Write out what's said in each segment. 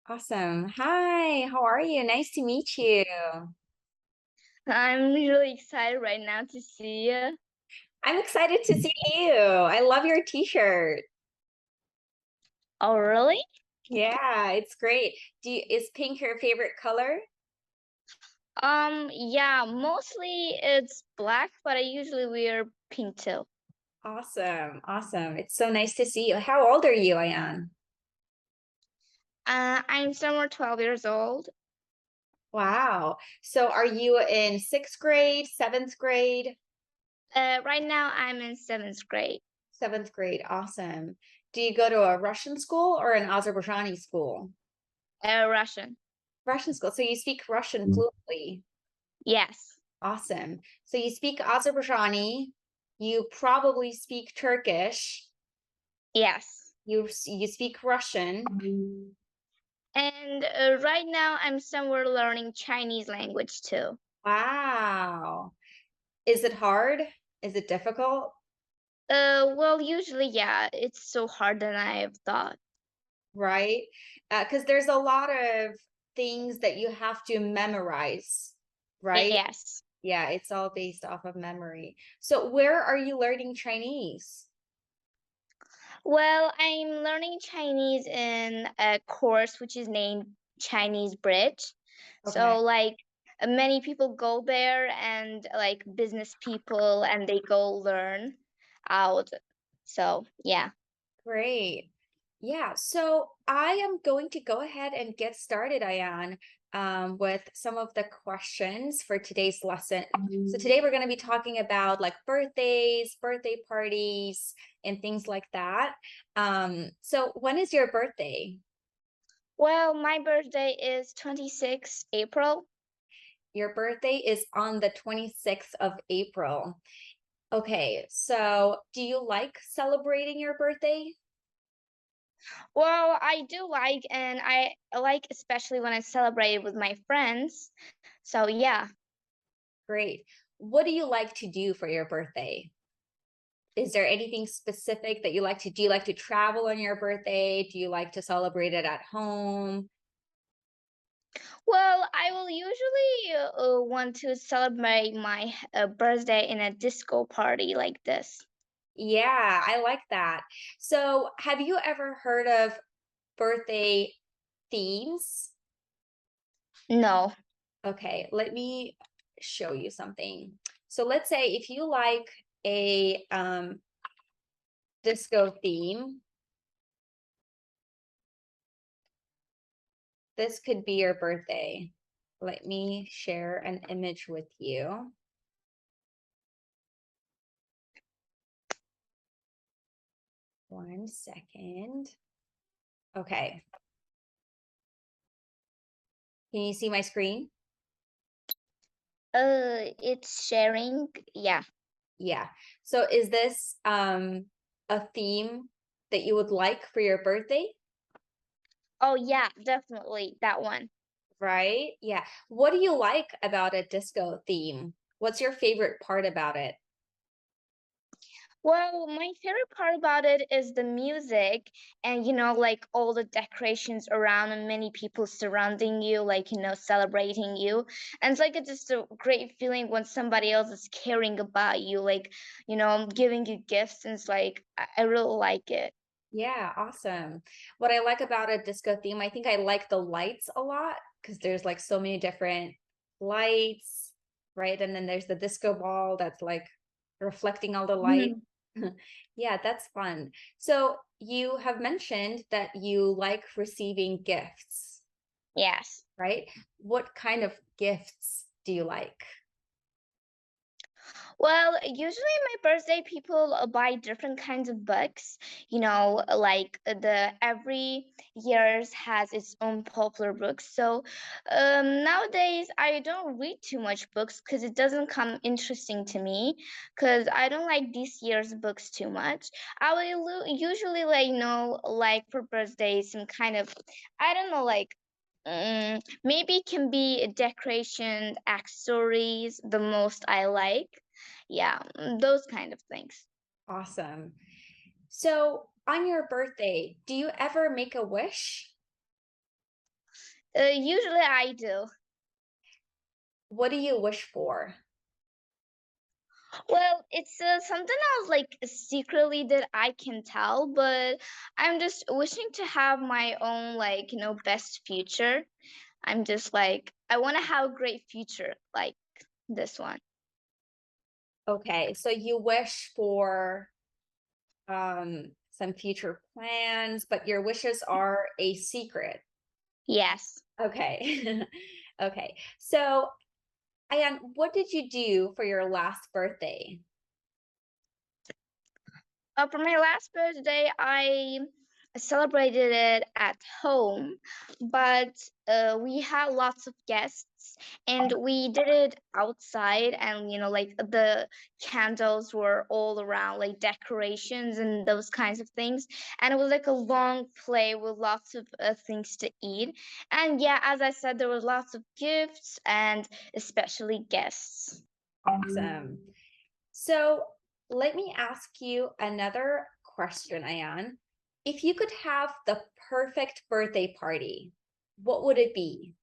Awesome. Hi, how are you? Nice to meet you. I'm really excited right now to see you. I'm excited to see you. I love your t-shirt. Oh, really? Yeah, it's great. Is pink your favorite color? Yeah, mostly it's black, but I usually wear pink too. Awesome. Awesome. It's so nice to see you. How old are you, Ayan? I'm somewhere 12 years old. Wow. So are you in sixth grade, seventh grade? Right now I'm in seventh grade. Seventh grade. Awesome. Do you go to a Russian school or an Azerbaijani school? Russian. Russian school. So you speak Russian fluently. Yes. Awesome. So you speak Azerbaijani, you probably speak Turkish, Yes. you speak Russian. And right now I'm somewhere learning Chinese language too. Wow. Is it hard? Is it difficult? Well, usually, yeah, it's so hard than I have thought. Right? Because there's a lot of things that you have to memorize, right? Yes. Yeah, it's all based off of memory. So where are you learning Chinese? Well, I'm learning Chinese in a course which is named Chinese Bridge. Okay. So, like, many people go there and, like, business people, and they go learn out. So, yeah. Great. Yeah, so I am going to go ahead and get started, Ayan, with some of the questions for today's lesson. So today we're going to be talking about like birthdays, birthday parties, and things like that. So when is your birthday? Well, my birthday is 26 April. Your birthday is on the 26th of April. Okay, so do you like celebrating your birthday? Well, I do like, and I like especially when I celebrate it with my friends. So, yeah. Great. What do you like to do for your birthday? Is there anything specific that you like to do? You like to travel on your birthday? Do you like to celebrate it at home? Well, I will usually want to celebrate my birthday in a disco party like this. Yeah, I like that. So, have you ever heard of birthday themes? No. Okay, let me show you something. So, let's say if you like a disco theme, this could be your birthday. Let me share an image with you. One second. Okay. Can you see my screen? It's sharing. Yeah. Yeah. So is this a theme that you would like for your birthday? Oh, yeah, definitely that one. Right? Yeah. What do you like about a disco theme? What's your favorite part about it? Well, my favorite part about it is the music and, like all the decorations around and many people surrounding you, like, celebrating you. And it's like just a great feeling when somebody else is caring about you, like, giving you gifts. And it's like, I really like it. Yeah, awesome. What I like about a disco theme, I think I like the lights a lot because there's like so many different lights, right? And then there's the disco ball that's like reflecting all the light. Mhm. Yeah, that's fun. So you have mentioned that you like receiving gifts, Yes. right? What kind of gifts do you like? Well, usually my birthday people buy different kinds of books. Like the every years has its own popular books. So nowadays I don't read too much books because it doesn't come interesting to me. Because I don't like this year's books too much. I will usually like for birthdays some kind of I don't know like. Maybe it can be decoration, accessories, the most I like. Yeah, those kind of things. Awesome. So on your birthday, do you ever make a wish? Usually I do. What do you wish for? Well, it's something else like secretly that I can tell, but I'm just wishing to have my own like, best future. I'm just like I want to have a great future like this one. Okay, so you wish for some future plans, but your wishes are a secret. Yes. Okay. Okay. So, Ayan, what did you do for your last birthday? For my last birthday, I celebrated it at home, but we had lots of guests and we did it outside, and like the candles were all around, like decorations and those kinds of things. And it was like a long play with lots of things to eat. And yeah, as I said, there was lots of gifts and especially guests. Awesome. So, let me ask you another question, Ayan. If you could have the perfect birthday party, what would it be?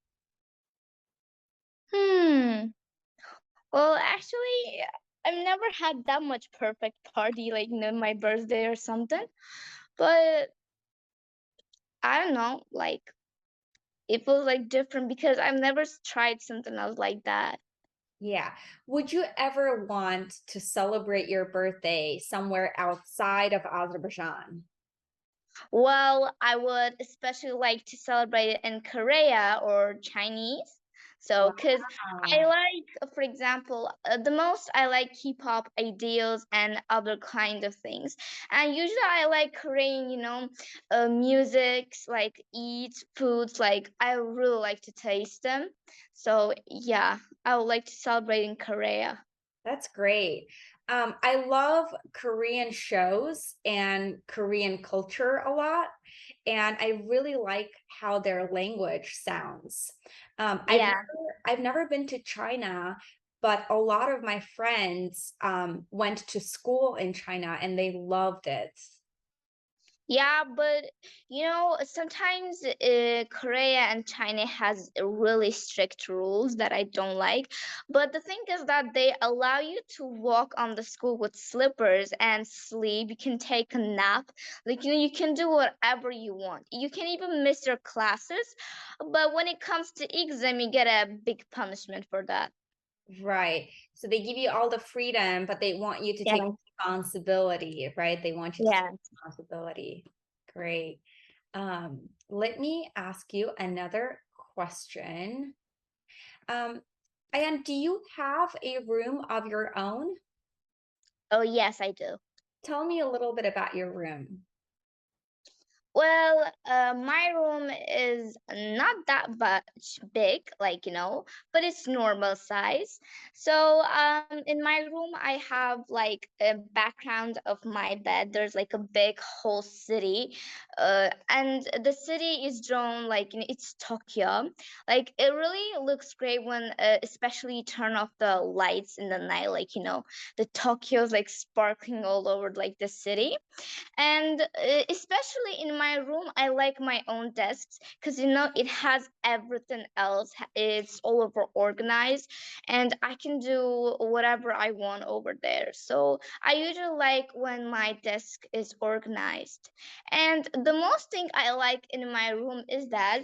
Well, actually, I've never had that much perfect party, like my birthday or something. But I don't know, like it was like different because I've never tried something else like that. Yeah. Would you ever want to celebrate your birthday somewhere outside of Azerbaijan? Well, I would especially like to celebrate it in Korea or Chinese. So, because I Wow. like, for example, the most I like K-pop ideals and other kind of things. And usually I like Korean, musics, like eat foods, like I really like to taste them. So, yeah, I would like to celebrate in Korea. That's great. I love Korean shows and Korean culture a lot, and I really like how their language sounds. Yeah. I've never been to China, but a lot of my friends went to school in China and they loved it. Yeah, but sometimes Korea and China has really strict rules that I don't like. But the thing is that they allow you to walk on the school with slippers and sleep. You can take a nap. Like, you can do whatever you want. You can even miss your classes. But when it comes to exam, you get a big punishment for that. Right. So they give you all the freedom, but they want you to take Yeah. responsibility, right? They want you to take Yeah. responsibility. Great. Let me ask you another question. And do you have a room of your own? Oh, yes, I do. Tell me a little bit about your room. Well, my room is not that much big, like, but it's normal size. So, in my room, I have like a background of my bed. There's like a big whole city, and the city is drawn like it's Tokyo. Like, it really looks great when, especially you turn off the lights in the night, like, the Tokyo's like sparkling all over like the city. And especially in my room, I like my own desks because it has everything else. It's all over organized, and I can do whatever I want over there. So I usually like when my desk is organized. And the most thing I like in my room is that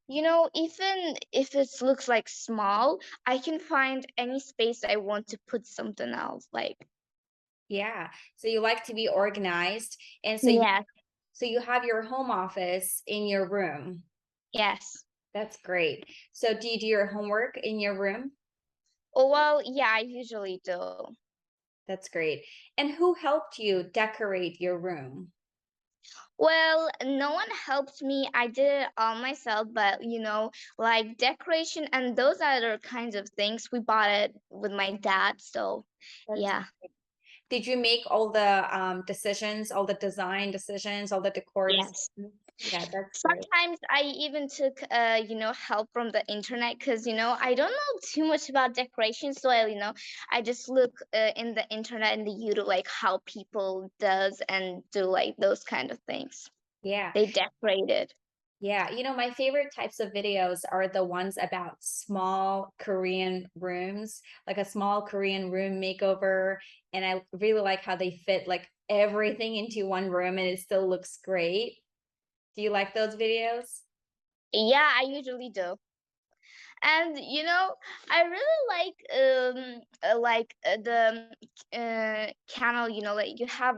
even if it looks like small, I can find any space I want to put something else. Like, Yeah. So you like to be organized, and yes, so you have your home office in your room. yes. That's great. So do you do your homework in your room? Oh, well, yeah, I usually do. That's great. And who helped you decorate your room? Well, no one helped me. I did it all myself, but like decoration and those other kinds of things, we bought it with my dad. So, That's yeah. Did you make all the decisions, all the design decisions, all the decor Yes. decisions? Yeah, that's great. Sometimes I even took help from the internet because I don't know too much about decoration, so I just look in the internet and the YouTube like how people does and do like those kind of things. Yeah. They decorated. Yeah, my favorite types of videos are the ones about small Korean rooms, like a small Korean room makeover. And I really like how they fit like everything into one room and it still looks great. Do you like those videos? Yeah, I usually do. And I really like the channel, like you have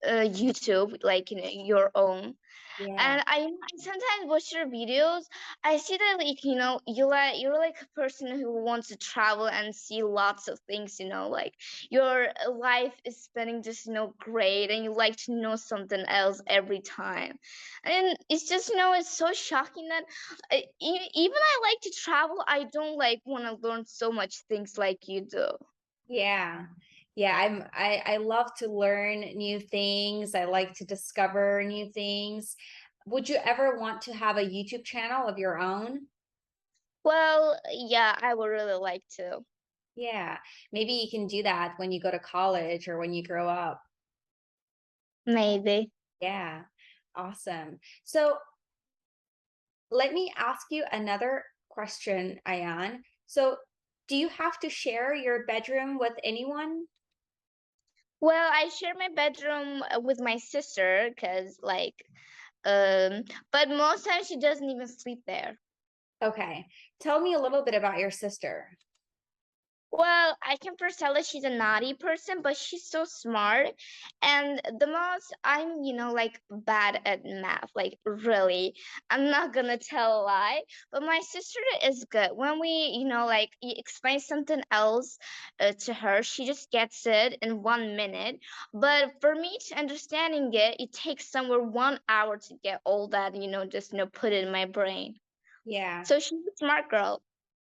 YouTube, like your own. Yeah. And I sometimes watch your videos. I see that like you're like a person who wants to travel and see lots of things. Like your life is spending just great, and you like to know something else every time. And it's just it's so shocking that even I like to travel. I don't like want to learn so much things like you do. Yeah. Yeah, I love to learn new things. I like to discover new things. Would you ever want to have a YouTube channel of your own? Well, yeah, I would really like to. Yeah, maybe you can do that when you go to college or when you grow up. Maybe. Yeah, awesome. So let me ask you another question, Ayan. So do you have to share your bedroom with anyone? Well, I share my bedroom with my sister because, like, but most times she doesn't even sleep there. Okay, tell me a little bit about your sister. Well, I can first tell that she's a naughty person, but she's so smart. And the most I'm, like bad at math, like really. I'm not gonna tell a lie, but my sister is good. When we, like explain something else to her, she just gets it in 1 minute. But for me to understanding it, it takes somewhere 1 hour to get all that, just put it in my brain. Yeah. So she's a smart girl.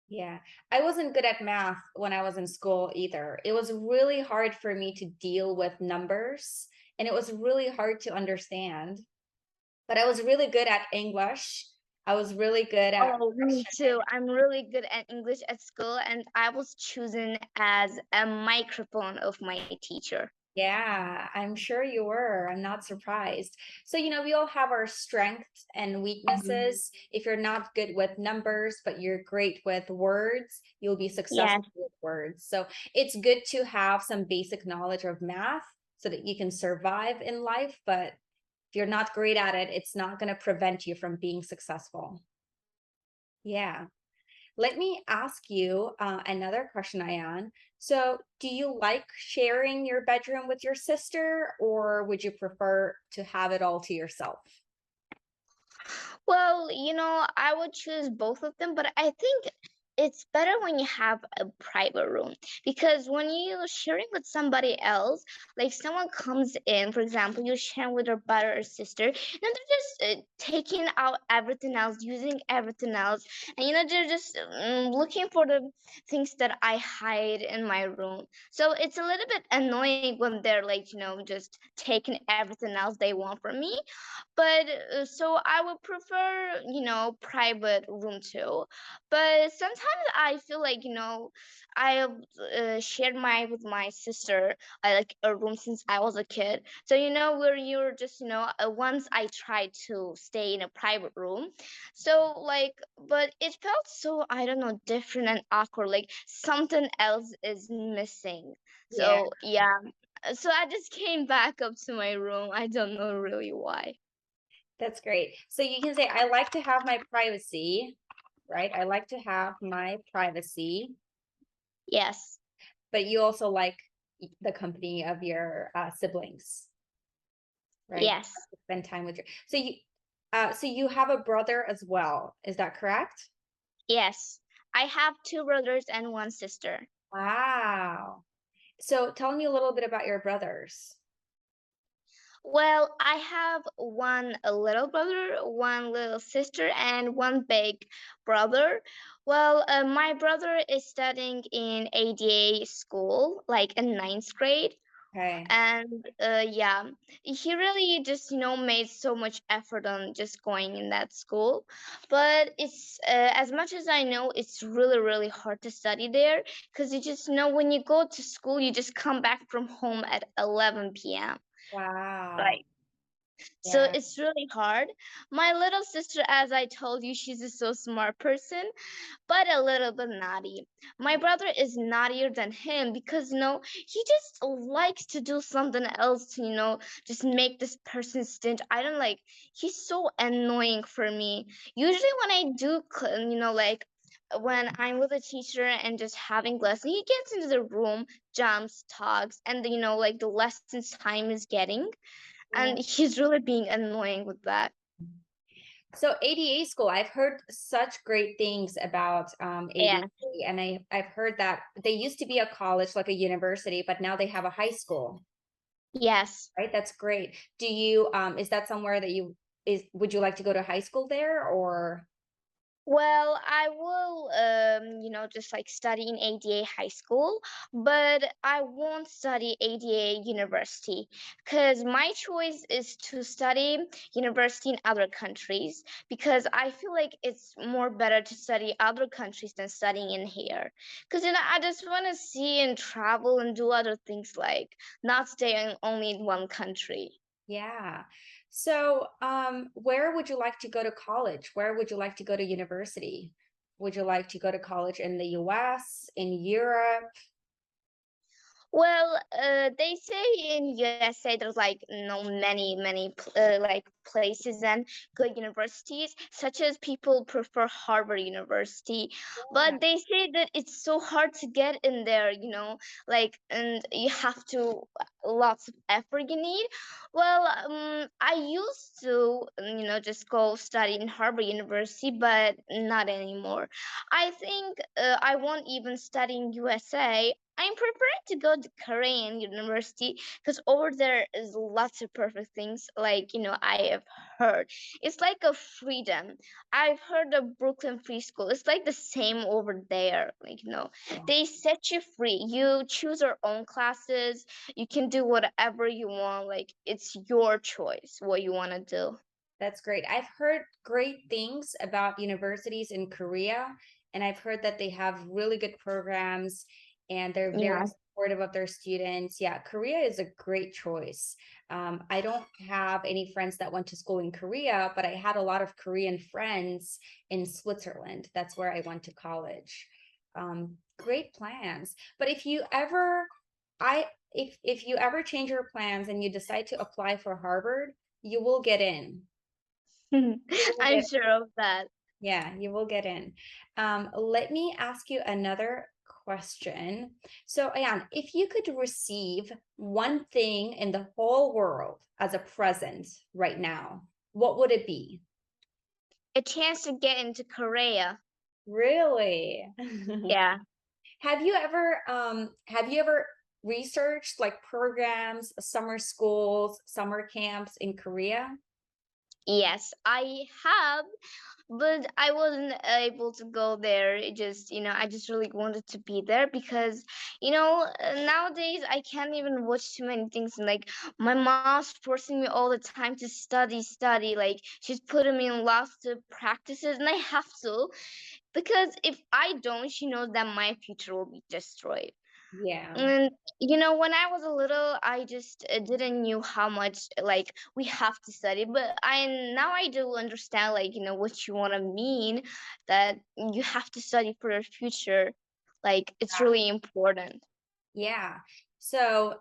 Yeah, I wasn't good at math when I was in school either. It was really hard for me to deal with numbers, and it was really hard to understand. But I was really good at English. I was really good at Oh, me too. I'm really good at English at school, and I was chosen as a microphone of my teacher. Yeah, I'm sure you were. I'm not surprised. So, we all have our strengths and weaknesses. If you're not good with numbers, but you're great with words, you'll be Yes, successful with words. So, it's good to have some basic knowledge of math so that you can survive in life. But if you're not great at it, it's not going to prevent you from being successful. Yeah. Let me ask you another question, Ayan. So, do you like sharing your bedroom with your sister, or would you prefer to have it all to yourself? well, I would choose both of them, but I think it's better when you have a private room because when you're sharing with somebody else, like someone comes in, for example, you're sharing with your brother or sister, and they're just taking out everything else, using everything else, and they're just looking for the things that I hide in my room. So it's a little bit annoying when they're like, just taking everything else they want from me. But so I would prefer, private room too. But sometimes I feel like, I have shared with my sister, I like a room since I was a kid. So, where you're just, once I tried to stay in a private room. So, like, but it felt so, I don't know, different and awkward. Like something else is missing. Yeah, So, yeah. So I just came back up to my room. I don't know really why. that's great. So you can say, I like to have my privacy, right? I like to have my privacy, Yes. but you also like the company of your siblings, right? Yes. Spend time with your. So you have a brother as well. Is that correct? Yes. I have two brothers and one sister. Wow. So tell me a little bit about your brothers. Well, I have one little brother, one little sister, and one big brother. Well, my brother is studying in ADA school, like in ninth grade. Okay. And yeah, he really just made so much effort on just going in that school. But it's as much as I know, it's really really hard to study there because you just know when you go to school, you just come back from home at 11 p.m. Wow. Right. So Yeah. it's really hard. My little sister, as I told you, she's a so smart person, but a little bit naughty. My brother is naughtier than him because, he just likes to do something else to, just make this person stingy. I don't like, he's so annoying for me. Usually when I do, like, when I'm with a teacher and just having lesson, he gets into the room, jumps, talks, and like the lessons time is getting, Yeah. and he's really being annoying with that. So ADA school, I've heard such great things about Yeah. ADA, and I've heard that they used to be a college, like a university, but now they have a high school, Yes. right? That's great. Do you is that somewhere that would you like to go to high school there, or? Well, I will, just like study in ADA high school, but I won't study ADA university because my choice is to study university in other countries because I feel like it's more better to study other countries than studying in here. Because, I just want to see and travel and do other things, like not staying only in one country. Yeah. So, where would you like to go to college? Where would you like to go to university? Would you like to go to college in the US, in Europe? Well, they say in USA there's like many like places and good universities, such as people prefer Harvard University, Yeah, but they say that it's so hard to get in there, like, and you have to lots of effort you need. Well, I used to, just go study in Harvard University, but not anymore. I think I won't even study in USA. I'm preparing to go to Korean university because over there is lots of perfect things. Like, I have heard it's like a freedom. I've heard of Brooklyn Free School. It's like the same over there. Like, they set you free. You choose your own classes. You can do whatever you want. Like, it's your choice what you want to do. that's great. I've heard great things about universities in Korea, and I've heard that they have really good programs and they're very Yeah. supportive of their students. Yeah, Korea is a great choice. I don't have any friends that went to school in Korea, but I had a lot of Korean friends in Switzerland. That's where I went to college. Great plans. But if you ever, if you ever change your plans and you decide to apply for Harvard, you will get in. You will I'm get, sure of that. yeah, you will get in. Let me ask you another question. So, Ayan, if you could receive one thing in the whole world as a present right now, what would it be? A chance to get into Korea. Really? Yeah. Have you ever researched like programs, summer schools, summer camps in Korea? Yes, I have, but I wasn't able to go there. It just, I just really wanted to be there because, nowadays I can't even watch too many things. And like, my mom's forcing me all the time to study. Like, she's putting me in lots of practices, and I have to because if I don't, she knows that my future will be destroyed. Yeah. And when I was a little, I just didn't knew how much like we have to study, but I do understand like what you want to mean, that you have to study for your future. Like it's really important. Yeah. So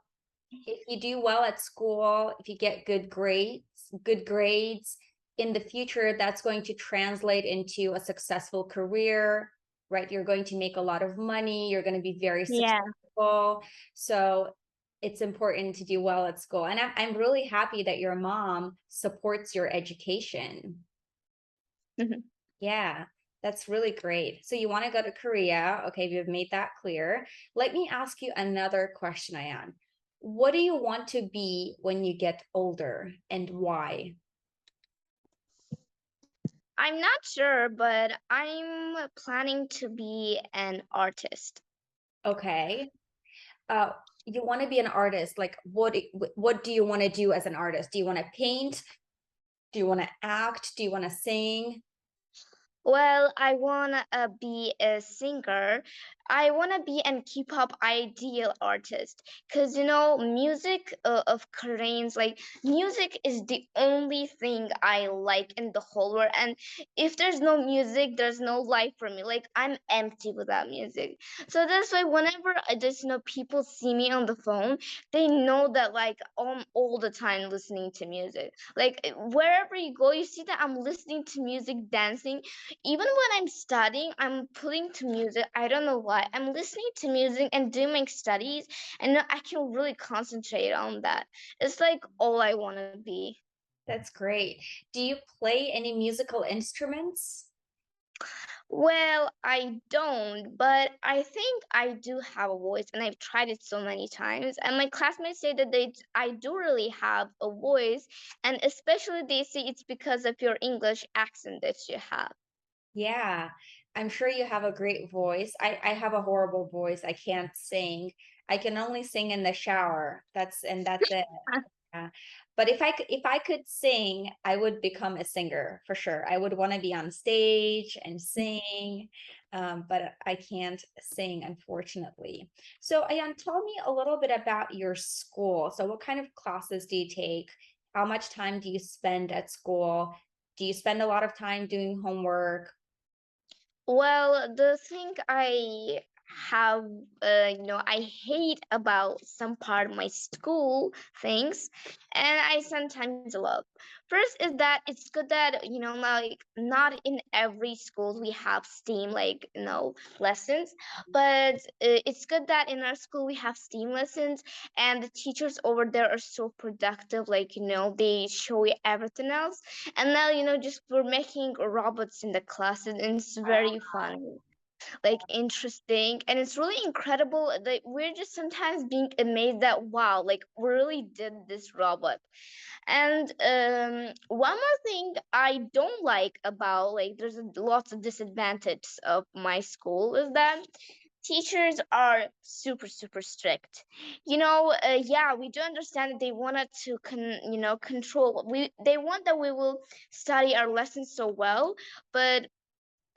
if you do well at school, if you get good grades in the future, that's going to translate into a successful career, right? You're going to make a lot of money. You're going to be very Yeah. successful. So it's important to do well at school. And I'm really happy that your mom supports your education. Mhm. Yeah, that's really great. So you want to go to Korea. Okay, we've made that clear. Let me ask you another question, Ayan. What do you want to be when you get older and why? I'm not sure, but I'm planning to be an artist. Okay. Uh, you want to be an artist. Like what do you want to do as an artist? Do you want to paint? Do you want to act? Do you want to sing? Well, I wanna be a singer. I want to be an K-pop ideal artist because music of Koreans, like music is the only thing I like in the whole world, and if there's no music there's no life for me. Like I'm empty without music. So that's why whenever I just people see me on the phone, they know that like I'm all the time listening to music. Like wherever you go you see that I'm listening to music, dancing. Even when I'm studying, I'm putting to music. I don't know why. I'm listening to music and doing my studies, and I can really concentrate on that. It's like all I want to be. That's great. Do you play any musical instruments? Well, I don't, but I think I do have a voice, and I've tried it so many times. And my classmates say that I do really have a voice, and especially they say it's because of your English accent that you have. Yeah, I'm sure you have a great voice. I have a horrible voice. I can't sing. I can only sing in the shower. That's it. Yeah. But if I could sing, I would become a singer for sure. I would want to be on stage and sing, but I can't sing, unfortunately. So, Ayan, tell me a little bit about your school. So, what kind of classes do you take? How much time do you spend at school? Do you spend a lot of time doing homework? Well, the thing I have, I hate about some part of my school things, and I sometimes love. First is that it's good that, like not in every school we have STEAM, like, lessons, but it's good that in our school we have STEAM lessons, and the teachers over there are so productive, like, they show you everything else. And now, just we're making robots in the classes, and it's very fun, like interesting, and it's really incredible that we're just sometimes being amazed that wow, like we really did this robot. And one more thing I don't like about, like, there's lots of disadvantages of my school is that teachers are super super strict. Yeah, we do understand that they wanted to control, they want that we will study our lessons so well, but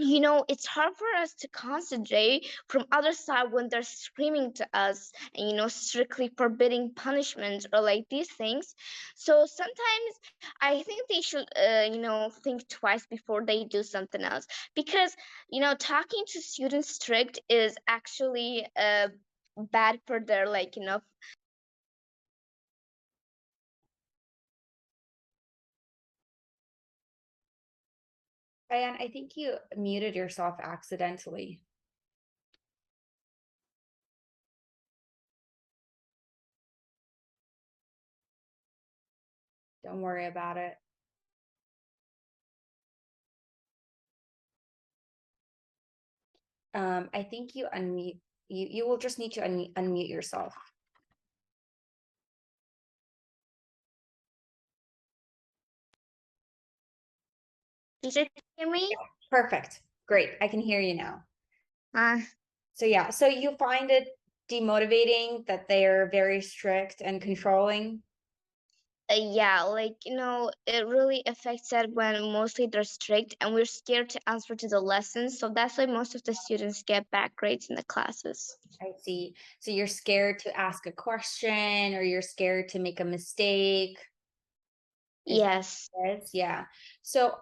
it's hard for us to concentrate from other side when they're screaming to us and strictly forbidding punishments or like these things. So sometimes I think they should think twice before they do something else, because talking to students strict is actually bad for their, like, Ayan, I think you muted yourself accidentally. Don't worry about it. I think you unmute. You will just need to unmute yourself. teacher hear me. Perfect. Great. I can hear you now. uh, So yeah, so you find it demotivating that they are very strict and controlling? yeah, like, it really affects that when mostly they're strict and we're scared to answer to the lessons. So that's why most of the students get bad grades in the classes. I see. So you're scared to ask a question or you're scared to make a mistake. Is that Yes. what it is? Yeah. So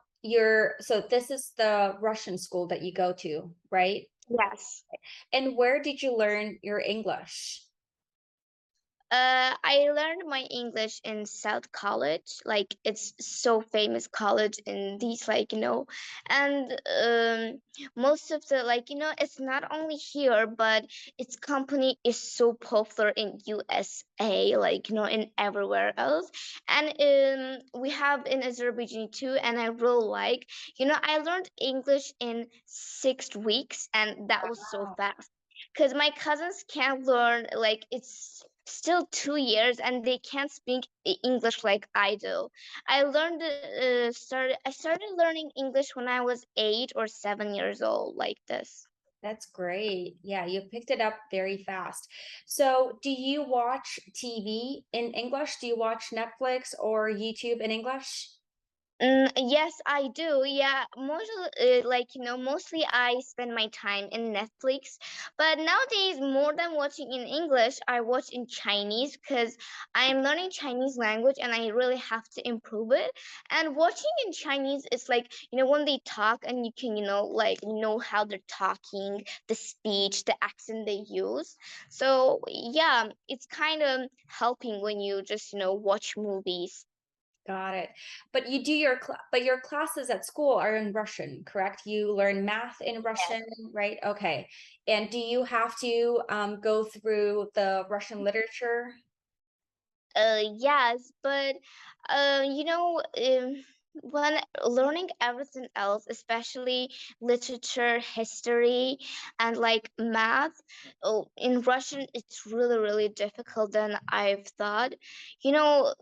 so this is the Russian school that you go to, right? Yes. And where did you learn your English? I learned my English in South College. Like it's so famous college in these, like, and most of the, like, it's not only here, but its company is so popular in USA, like, in everywhere else. And we have in Azerbaijan too, and I really like, I learned English in 6 weeks, and that was so Wow. fast. Because my cousins can't learn, like, it's still 2 years and they can't speak English like I do. I started learning English when I was 8 or 7 years old, like this. That's great. Yeah, you picked it up very fast. So, do you watch TV in English? Do you watch Netflix or YouTube in English? Yes, I do. Yeah, mostly I spend my time in Netflix. But nowadays, more than watching in English, I watch in Chinese because I'm learning Chinese language and I really have to improve it. And watching in Chinese is like, when they talk and you can, know how they're talking, the speech, the accent they use. So yeah, it's kind of helping when you just, watch movies. Got it. But you do your classes at school are in Russian, correct? You learn math in Russian, right? Okay. And do you have to go through the Russian literature? Yes, but when learning everything else, especially literature, history, and like math, in Russian, it's really, really difficult than I've thought. You know,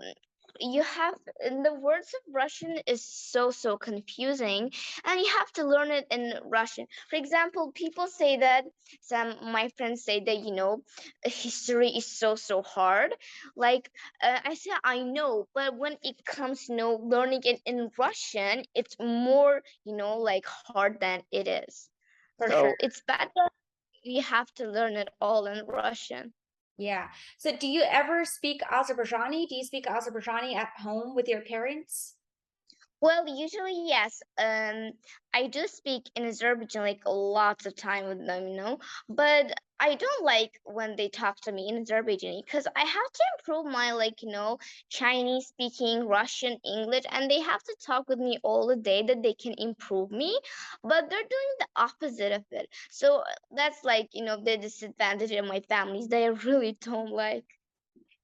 you have the words of Russian is so confusing, and you have to learn it in Russian. For example, people say that some my friends say that history is so hard. Like I say I know, but when it comes learning it in Russian, it's more like hard than it is. For sure. So it's better you have to learn it all in Russian. Yeah. So do you ever speak Azerbaijani? Do you speak Azerbaijani at home with your parents? Well, usually yes. I do speak in Azerbaijan like lots of time with them, but I don't like when they talk to me in Azerbaijani because I have to improve my Chinese speaking, Russian, English, and they have to talk with me all the day that they can improve me, but they're doing the opposite of it. So that's like the disadvantage of my families that I really don't like.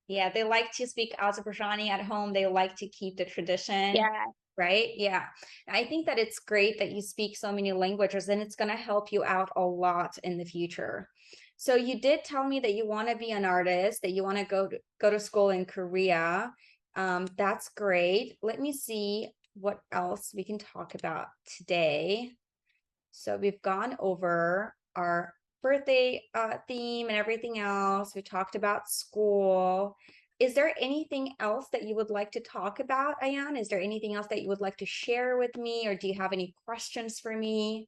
Yeah, they like to speak Azerbaijani at home. They like to keep the tradition. Yeah. Right? Yeah. I think that it's great that you speak so many languages and it's going to help you out a lot in the future. So you did tell me that you want to be an artist, that you want to go to school in Korea. That's great. Let me see what else we can talk about today. So we've gone over our birthday theme and everything else. We talked about school. Is there anything else that you would like to talk about, Ayan? Is there anything else that you would like to share with me, or do you have any questions for me?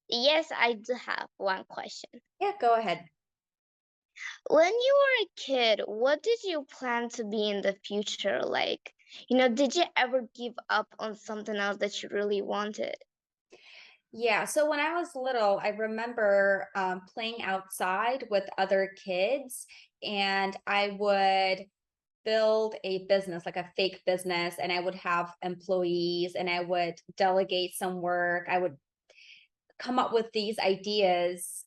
Yes, I do have one question. Yeah, go ahead. When you were a kid, what did you plan to be in the future? Like, did you ever give up on something else that you really wanted? Yeah, so when I was little, I remember playing outside with other kids, and I would build a business, like a fake business, and I would have employees and I would delegate some work. I would come up with these ideas,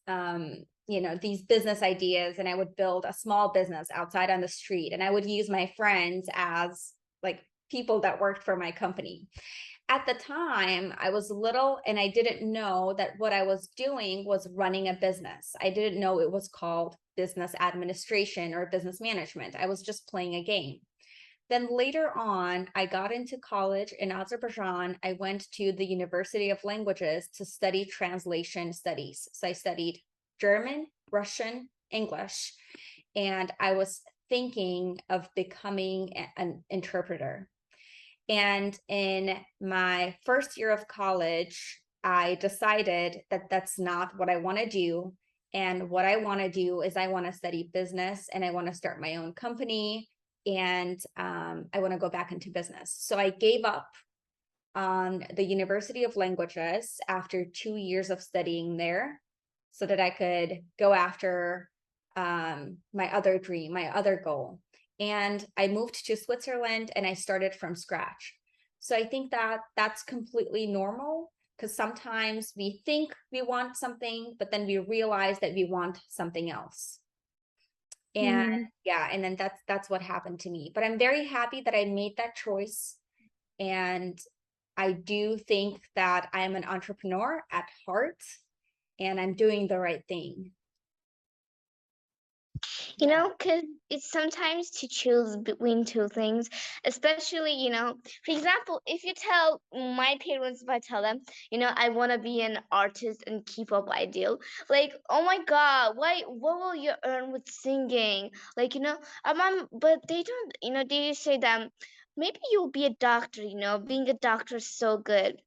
these business ideas, and I would build a small business outside on the street, and I would use my friends as like people that worked for my company. At the time, I was little and I didn't know that what I was doing was running a business. I didn't know it was called business administration or business management. I was just playing a game. Then later on, I got into college in Azerbaijan. I went to the University of Languages to study translation studies. So I studied German, Russian, English, and I was thinking of becoming an interpreter. And in my first year of college, I decided that that's not what I want to do. And what I want to do is I want to study business and I want to start my own company, and I want to go back into business. So I gave up on the University of Languages after 2 years of studying there so that I could go after my other dream, my other goal. And I moved to Switzerland and I started from scratch. So I think that that's completely normal, because sometimes we think we want something, but then we realize that we want something else. And yeah, and then that's what happened to me. But I'm very happy that I made that choice. And I do think that I'm an entrepreneur at heart and I'm doing the right thing. You know, because it's sometimes to choose between two things, especially, for example, if you tell my parents, if I tell them, I want to be an artist and keep up ideal, like, oh my God, what will you earn with singing? Like, but they don't, they say that maybe you'll be a doctor, being a doctor is so good.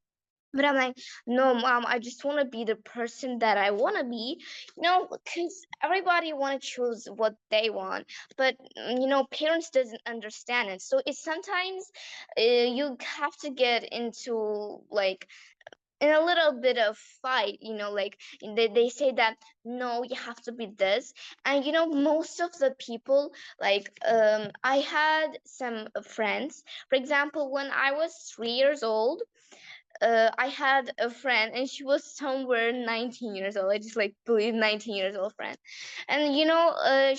But I'm like, no, mom, I just want to be the person that I want to be, because everybody want to choose what they want. But, parents doesn't understand it. So it's sometimes you have to get into like in a little bit of fight, like they say that no, you have to be this. And most of the people, like I had some friends, for example, when I was 3 years old, I had a friend and she was somewhere 19 years old. I just like believe 19 years old friend. And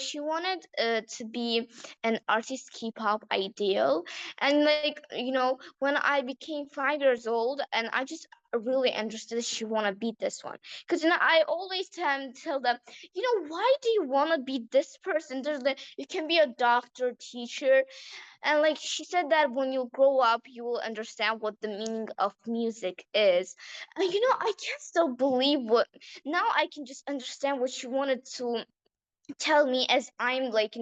she wanted to be an artist K-pop ideal. And like, when I became 5 years old and I just really understood she want to be this one. Because I always tell them, why do you want to be this person? There's like, you can be a doctor, teacher, and like she said that when you grow up, you will understand what the meaning of music is. And I can't still believe what now I can just understand what she wanted to tell me, as I'm like,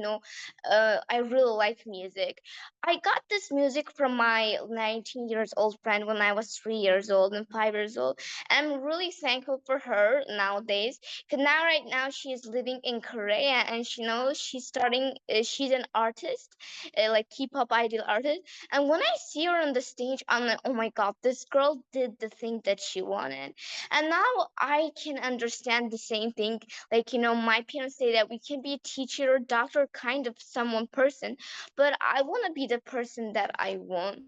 I really like music. I got this music from my 19 years old friend when I was 3 years old and 5 years old. I'm really thankful for her nowadays, because right now she is living in Korea, and she knows she's starting, she's an artist, like K-pop idol artist. And when I see her on the stage, I'm like, oh my God, this girl did the thing that she wanted. And now I can understand the same thing. Like, my parents say that we can be a teacher or doctor, kind of someone person, but I want to be the person that I want.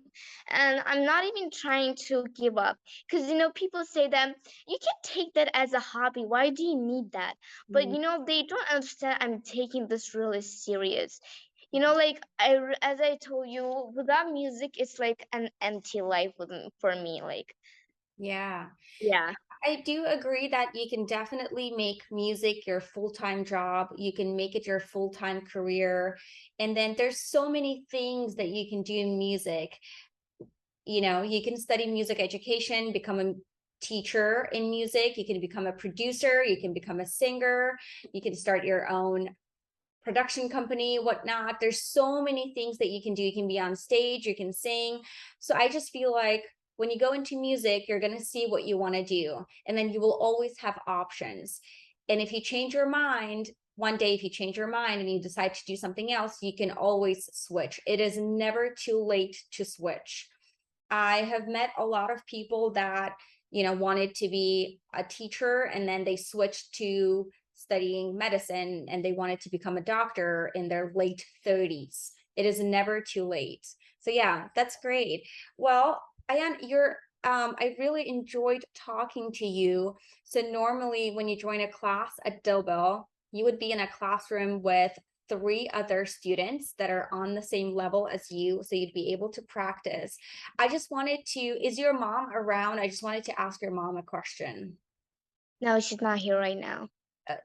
And I'm not even trying to give up, because, people say that you can take that as a hobby. Why do you need that? But, they don't understand I'm taking this really serious. Like as I told you, without music, it's like an empty life for me. Like, Yeah. yeah. I do agree that you can definitely make music your full-time job. You can make it your full-time career. And then there's so many things that you can do in music. You can study music education, become a teacher in music. You can become a producer. You can become a singer. You can start your own production company, whatnot. There's so many things that you can do. You can be on stage, you can sing. So I just feel like when you go into music, you're going to see what you want to do. And then you will always have options. And if you change your mind, one day, if you change your mind and you decide to do something else, you can always switch. It is never too late to switch. I have met a lot of people that, wanted to be a teacher and then they switched to studying medicine and they wanted to become a doctor in their late 30s. It is never too late. So yeah, that's great. Well, Ayan, I really enjoyed talking to you. So normally when you join a class at dillbill, you would be in a classroom with 3 other students that are on the same level as you, so you'd be able to practice. I just wanted to, is your mom around? I just wanted to ask your mom a question. No, she's not here right now.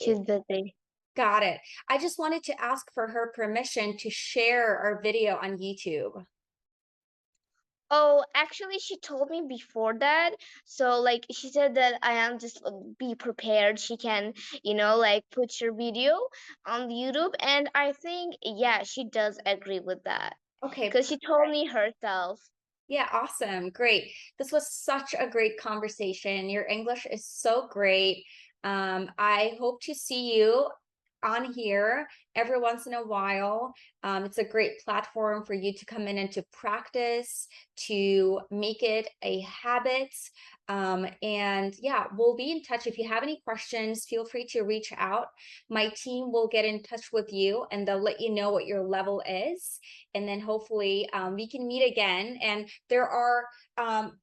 She's busy. Got it. I just wanted to ask for her permission to share our video on YouTube. Oh, actually, she told me before that. So, like, she said that I am just be prepared. She can, like, put your video on YouTube. And I think, yeah, she does agree with that. Okay. Because she told me herself. Yeah, awesome. Great. This was such a great conversation. Your English is so great. I hope to see you on here every once in a while. It's a great platform for you to come in and to practice, to make it a habit. And yeah, we'll be in touch. If you have any questions, feel free to reach out. My team will get in touch with you and they'll let you know what your level is. And then hopefully we can meet again. And there are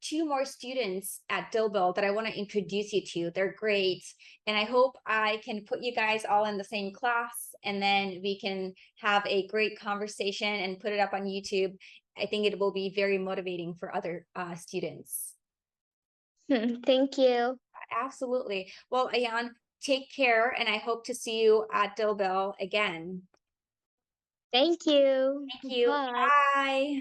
2 more students at dillbill that I want to introduce you to. They're great. And I hope I can put you guys all in the same class and then we can have a great conversation and put it up on YouTube. I think it will be very motivating for other students. Thank you. Absolutely. Well, Ayan, take care and I hope to see you at dillbill again. Thank you. Thank you. Bye. Bye.